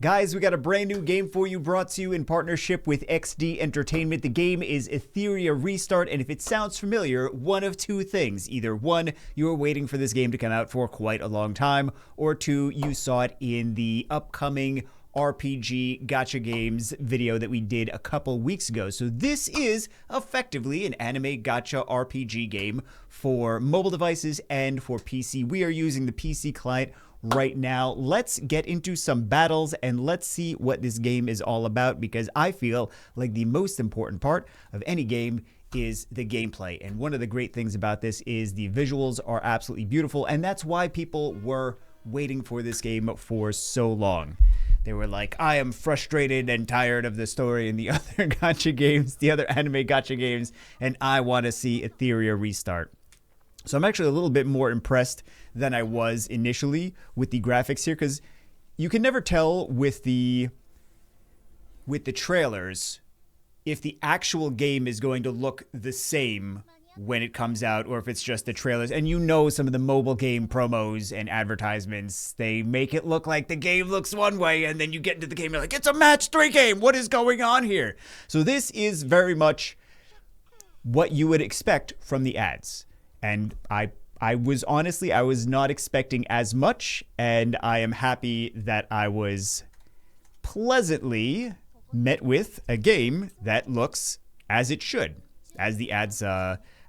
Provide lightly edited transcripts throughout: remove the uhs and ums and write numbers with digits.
Guys, we got a brand new game for you brought to you in partnership with XD Entertainment. The game is Etheria Restart, and if it sounds familiar, one of two things. Either one, you were waiting for this game to come out for quite a long time, or two, you saw it in the upcoming RPG gacha games video that we did a couple weeks ago. So this is effectively an anime gacha RPG game for mobile devices and for PC. We are using the PC client right now. Let's get into some battles and let's see what this game is all about, because I feel like the most important part of any game is the gameplay. And one of the great things about this is the visuals are absolutely beautiful, and that's why people were waiting for this game for so long. They were like, I am frustrated and tired of the story in the other gacha games, the other anime gacha games, and I want to see Etheria Restart. So I'm actually a little bit more impressed than I was initially with the graphics here, because you can never tell with the trailers if the actual game is going to look the same when it comes out, or if it's just the trailers. And you know, some of the mobile game promos and advertisements, they make it look like the game looks one way, and then you get into the game, you're like, it's a match 3 game, what is going on here? So this is very much what you would expect from the ads. And I was honestly, I was not expecting as much, and I am happy that I was pleasantly met with a game that looks as it should, as the ads,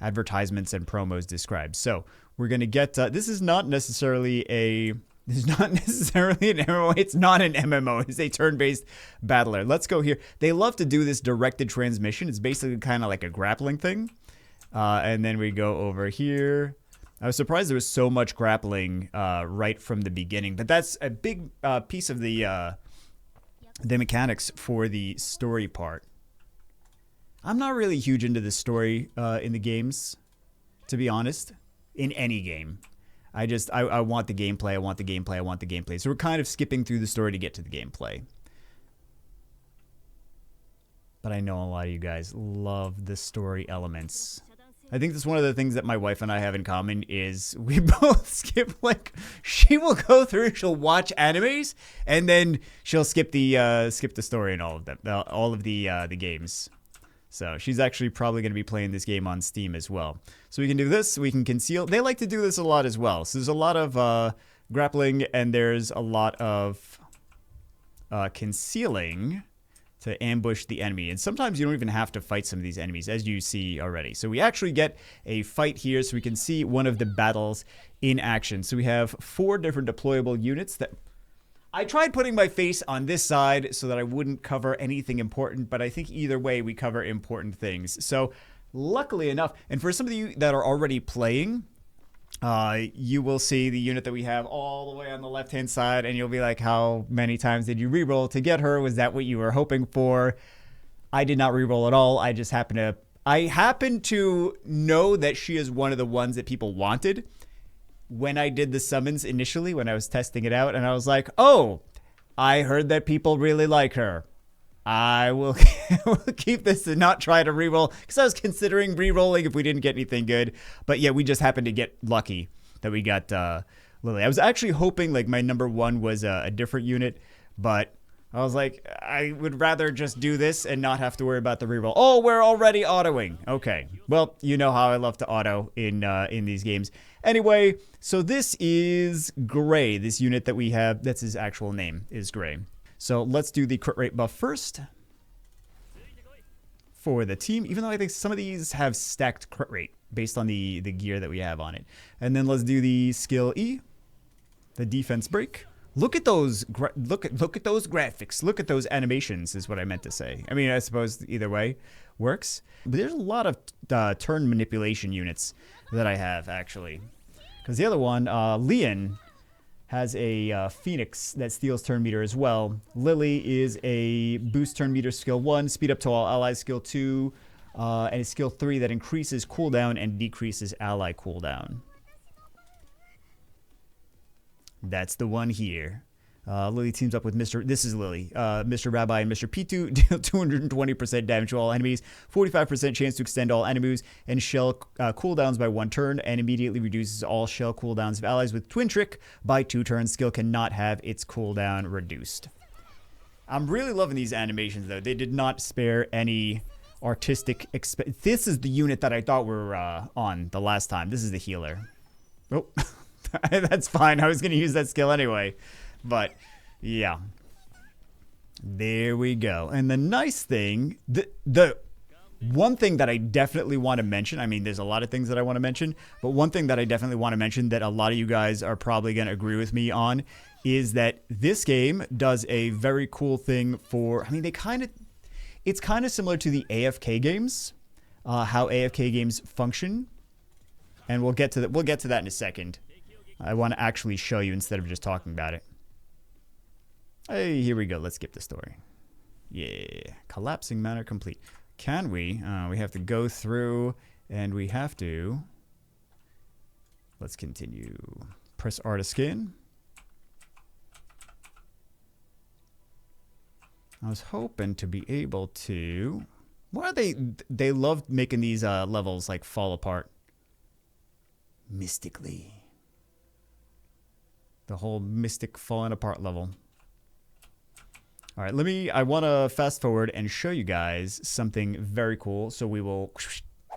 advertisements and promos describe. So we're gonna get. This is not necessarily an MMO. It's not an MMO. It's a turn-based battler. Let's go here. They love to do this directed transmission. It's basically kind of like a grappling thing. And then we go over here. I was surprised there was so much grappling right from the beginning, but that's a big piece of the mechanics for the story part. I'm not really huge into the story in the games, to be honest, in any game. I want the gameplay, I want the gameplay, I want the gameplay. So we're kind of skipping through the story to get to the gameplay. But I know a lot of you guys love the story elements. I think that's one of the things that my wife and I have in common is we both skip, like, she will go through, she'll watch animes, and then she'll skip the story in all of them, all of the games. So she's actually probably going to be playing this game on Steam as well. So we can do this, we can conceal. They like to do this a lot as well. So there's a lot of grappling, and there's a lot of concealing to ambush the enemy. And sometimes you don't even have to fight some of these enemies, as you see already. So we actually get a fight here, so we can see one of the battles in action. So we have 4 different deployable units that... I tried putting my face on this side so that I wouldn't cover anything important, but I think either way we cover important things. So luckily enough, and for some of you that are already playing, you will see the unit that we have all the way on the left-hand side, and you'll be like, how many times did you reroll to get her? Was that what you were hoping for? I did not reroll at all. I just happen to know that she is one of the ones that people wanted when I did the summons initially, when I was testing it out, and I was like, oh, I heard that people really like her. I will keep this and not try to reroll, because I was considering rerolling if we didn't get anything good. But yeah, we just happened to get lucky that we got Lily. I was actually hoping like my number 1 was a different unit, but I was like, I would rather just do this and not have to worry about the reroll. Oh, we're already autoing. Okay, well, you know how I love to auto in these games. Anyway, so this is Gray. This unit that we have, that's his actual name, is Gray. So let's do the crit rate buff first for the team, even though I think some of these have stacked crit rate based on the gear that we have on it. And then let's do the skill E, the defense break. Look at those look at those graphics. Look at those animations is what I meant to say. I mean, I suppose either way works. But there's a lot of turn manipulation units that I have, actually. Because the other one, Leon, has a Phoenix that steals turn meter as well. Lily is a boost turn meter skill 1, speed up to all allies skill 2, and a skill 3 that increases cooldown and decreases ally cooldown. That's the one here. Lily teams up with Mr. This is Lily. Mr. Rabbi and Mr. P2 deal 220% damage to all enemies, 45% chance to extend all enemies, and shell cooldowns by 1 turn, and immediately reduces all shell cooldowns of allies with Twin Trick by 2 turns. Skill cannot have its cooldown reduced. I'm really loving these animations, though. They did not spare any artistic This is the unit that I thought we were on the last time. This is the healer. Oh, that's fine. I was going to use that skill anyway. But, yeah. There we go. And the nice thing, the one thing that I definitely want to mention, I mean, there's a lot of things that I want to mention, but one thing that I definitely want to mention that a lot of you guys are probably going to agree with me on is that this game does a very cool thing for, I mean, it's kind of similar to the AFK games, how AFK games function. And we'll get to that in a second. I want to actually show you instead of just talking about it. Hey, here we go. Let's skip the story. Yeah. Collapsing manor complete. Can we? We have to go through and we have to. Let's continue. Press R to skin. I was hoping to be able to. Why are they love making these levels like fall apart mystically. The whole mystic falling apart level. All right, I want to fast forward and show you guys something very cool. So we will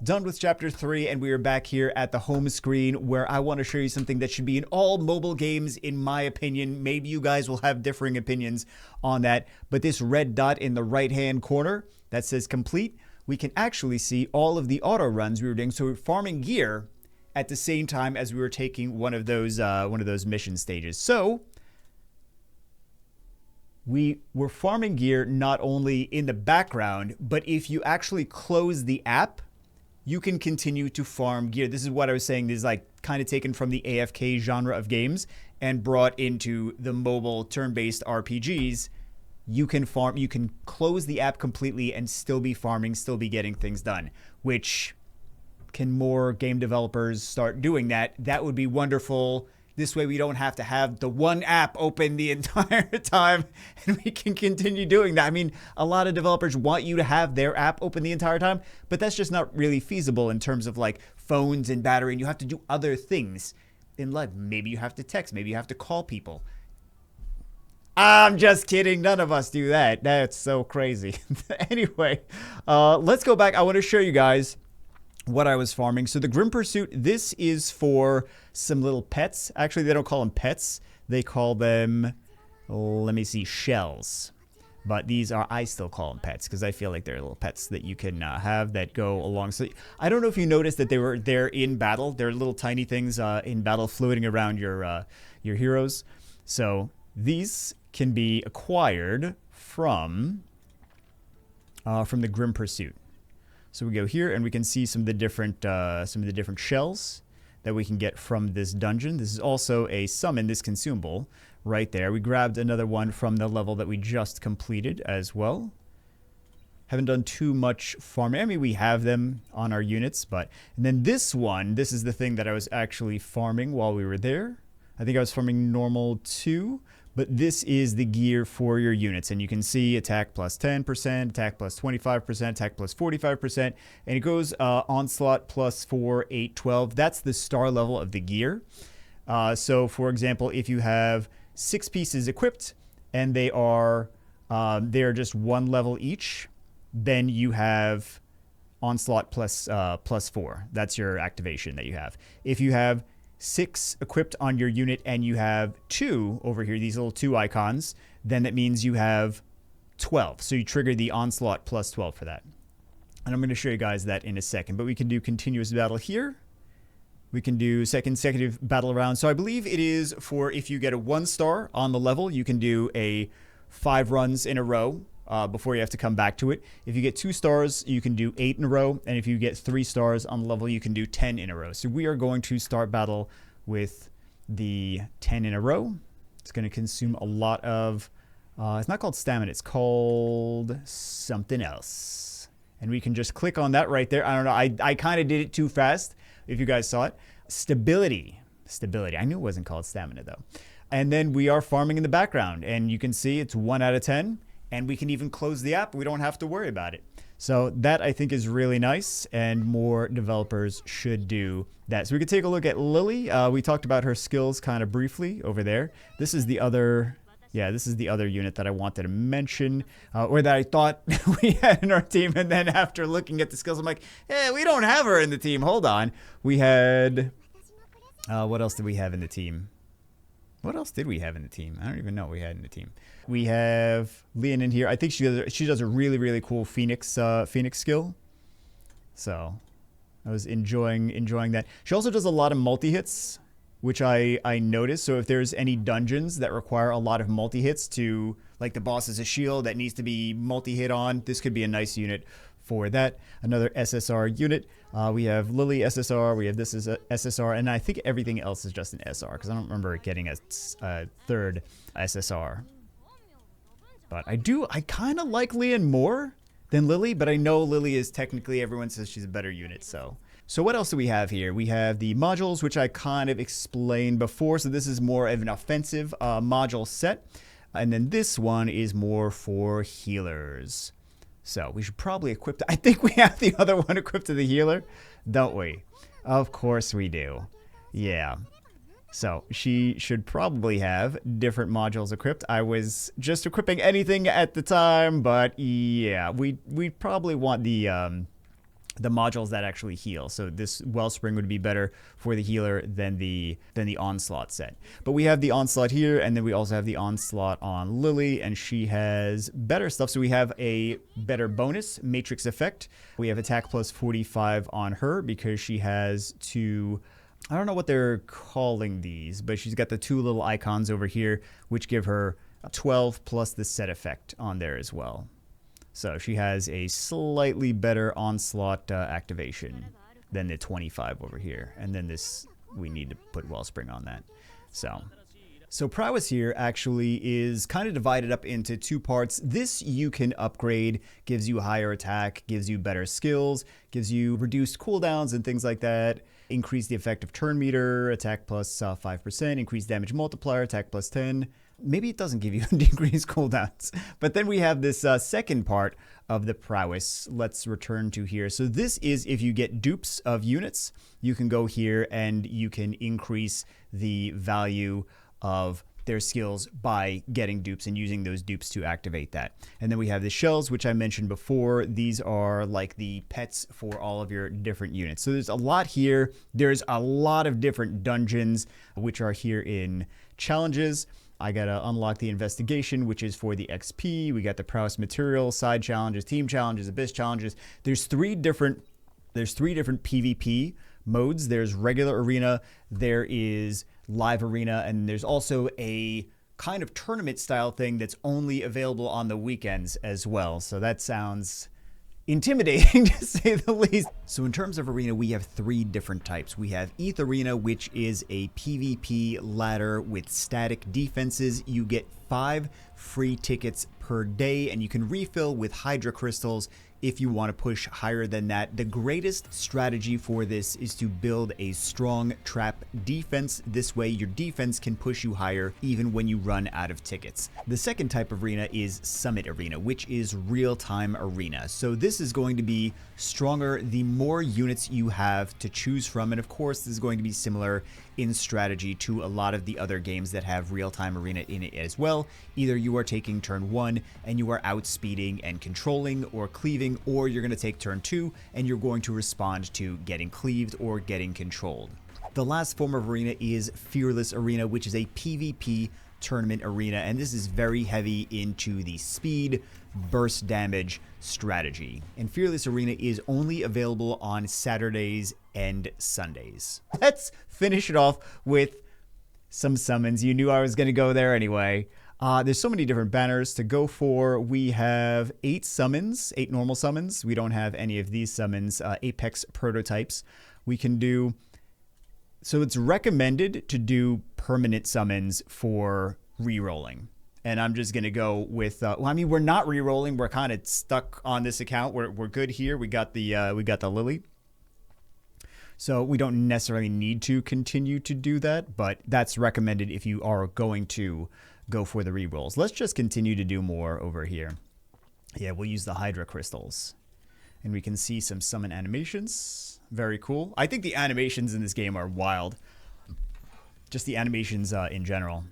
done with chapter 3 and we are back here at the home screen where I want to show you something that should be in all mobile games in my opinion. Maybe you guys will have differing opinions on that, but this red dot in the right hand corner that says complete, we can actually see all of the auto runs we were doing. So we're farming gear at the same time as we were taking one of those mission stages. So we were farming gear not only in the background, but if you actually close the app, you can continue to farm gear. This is what I was saying. This is like kind of taken from the AFK genre of games and brought into the mobile turn-based RPGs. You can farm, you can close the app completely and still be farming, still be getting things done, which can more game developers start doing that? That would be wonderful. This way we don't have to have the one app open the entire time and we can continue doing that. I mean, a lot of developers want you to have their app open the entire time, but that's just not really feasible in terms of like phones and battery, and you have to do other things in life. Maybe you have to text, maybe you have to call people. I'm just kidding. None of us do that. That's so crazy. Anyway, let's go back. I want to show you guys what I was farming. So the Grim Pursuit, this is for some little pets. Actually, they don't call them pets. They call them, let me see, shells. But these are, I still call them pets because I feel like they're little pets that you can have that go along. So I don't know if you noticed that they're in battle. They're little tiny things in battle floating around your heroes. So these can be acquired from the Grim Pursuit. So we go here and we can see some of the different shells that we can get from this dungeon. This is also a summon, this consumable right there. We grabbed another one from the level that we just completed as well. Haven't done too much farming. I mean, we have them on our units, and then this one, this is the thing that I was actually farming while we were there. I think I was farming normal 2. But this is the gear for your units. And you can see attack plus 10%, attack plus 25%, attack plus 45%. And it goes onslaught plus 4, 8, 12. That's the star level of the gear. So, for example, if you have 6 pieces equipped and they're just 1 level each, then you have onslaught plus 4. That's your activation that you have. If you have 6 equipped on your unit and you have 2 over here, these little 2 icons, then that means you have 12. So you trigger the onslaught plus 12 for that. And I'm going to show you guys that in a second. But we can do continuous battle here. We can do consecutive battle round. So I believe it is for if you get a 1 star on the level, you can do a 5 runs in a row before you have to come back to it. If you get 2 stars, you can do 8 in a row. And if you get 3 stars on the level, you can do 10 in a row. So we are going to start battle with the 10 in a row. It's going to consume a lot of, it's not called stamina, it's called something else. And we can just click on that right there. I don't know, I kind of did it too fast, if you guys saw it. Stability. I knew it wasn't called stamina though. And then we are farming in the background. And you can see it's 1 out of 10. And we can even close the app. We don't have to worry about it. So that I think is really nice, and more developers should do that. So we could take a look at Lily. We talked about her skills kind of briefly over there. This is the other Yeah, this is the other unit that I wanted to mention, or that I thought we had in our team. And then after looking at the skills, I'm like, hey, we don't have her in the team. Hold on. We had, what else did we have in the team? What else did we have in the team? I don't even know what we had in the team. We have Leon in here. I think she does a really, really cool Phoenix skill. So I was enjoying that. She also does a lot of multi-hits, which I noticed. So if there's any dungeons that require a lot of multi-hits to, like the boss is a shield that needs to be multi-hit on, this could be a nice unit for that. Another SSR unit. We have Lily SSR, we have this is a SSR, and I think everything else is just an SR, because I don't remember getting a third SSR. But I kind of like Leon more than Lily, but I know Lily is technically, everyone says she's a better unit, so. So what else do we have here? We have the modules, which I kind of explained before, so this is more of an offensive module set. And then this one is more for healers. So we should probably equip I think we have the other one equipped to the healer, don't we? Of course we do. Yeah. So she should probably have different modules equipped. I was just equipping anything at the time, but yeah, we probably want the modules that actually heal. So this Wellspring would be better for the healer than the Onslaught set. But we have the Onslaught here, and then we also have the Onslaught on Lily, and she has better stuff. So we have a better bonus Matrix effect. We have attack plus 45 on her because she has two, I don't know what they're calling these, but she's got the two little icons over here, which give her 12 plus the set effect on there as well. So she has a slightly better Onslaught activation than the 25 over here. And then this, we need to put Wellspring on that. So prowess here actually is kind of divided up into two parts. This you can upgrade, gives you higher attack, gives you better skills, gives you reduced cooldowns and things like that. Increase the effective turn meter, attack plus 5%, increase damage multiplier, attack plus 10. Maybe it doesn't give you decreased cooldowns. But then we have this second part of the prowess. Let's return to here. So this is if you get dupes of units, you can go here and you can increase the value of their skills by getting dupes and using those dupes to activate that. And then we have the shells, which I mentioned before. These are like the pets for all of your different units. So there's a lot here. There's a lot of different dungeons, which are here in challenges. I gotta unlock the investigation, which is for the XP. We got the prowess material, side challenges, team challenges, abyss challenges. There's three different PvP modes. There's regular arena, there is live arena, and there's also a kind of tournament style thing that's only available on the weekends as well. So that sounds intimidating to say the least. So in terms of arena, we have three different types. We have ETH Arena, which is a PvP ladder with static defenses. You get 5 free tickets per day, and you can refill with Hydra crystals if you want to push higher than that. The greatest strategy for this is to build a strong trap defense. This way your defense can push you higher even when you run out of tickets. The second type of arena is Summit Arena, which is real-time arena. So this is going to be stronger the more units you have to choose from, and of course this is going to be similar in strategy to a lot of the other games that have real-time arena in it as well. Either you are taking turn 1 and you are outspeeding and controlling or cleaving, or you're going to take turn 2 and you're going to respond to getting cleaved or getting controlled. The last form of arena is Fearless Arena, which is a PvP tournament arena, and this is very heavy into the speed, burst damage strategy. And Fearless Arena is only available on Saturdays and Sundays. Let's finish it off with some summons. You knew I was going to go there anyway. There's so many different banners to go for. We have 8 summons, 8 normal summons. We don't have any of these summons, Apex prototypes. We can do, so it's recommended to do permanent summons for re-rolling. And I'm just going to go with, well, I mean, we're not re-rolling. We're kind of stuck on this account. We're good here. We got the Lily. So we don't necessarily need to continue to do that, but that's recommended if you are going to go for the re-rolls. Let's just continue to do more over here. Yeah, we'll use the Hydra crystals. And we can see some summon animations. Very cool. I think the animations in this game are wild. Just the animations in general.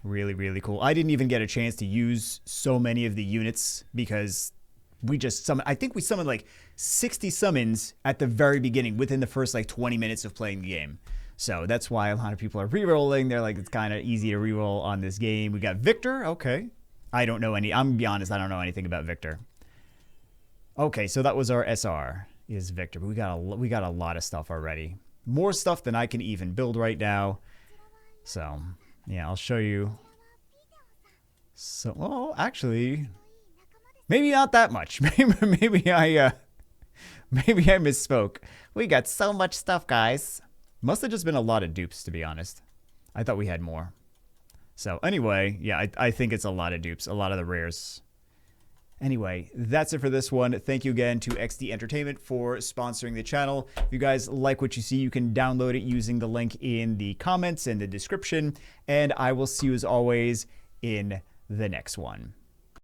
Really, really cool. I didn't even get a chance to use so many of the units because we just summoned, I think we summoned like 60 summons at the very beginning within the first like 20 minutes of playing the game. So that's why a lot of people are re-rolling. They're like, it's kind of easy to re-roll on this game. We got Victor. Okay. I'm gonna be honest, I don't know anything about Victor. Okay, so that was our SR is Victor, but we got a lot of stuff already. More stuff than I can even build right now. So, yeah, I'll show you. So, well, actually, maybe not that much. Maybe I misspoke. We got so much stuff, guys. Must have just been a lot of dupes, to be honest. I thought we had more. So, anyway, yeah, I think it's a lot of dupes, a lot of the rares. Anyway, that's it for this one. Thank you again to XD Entertainment for sponsoring the channel. If you guys like what you see, you can download it using the link in the comments and the description. And I will see you as always in the next one.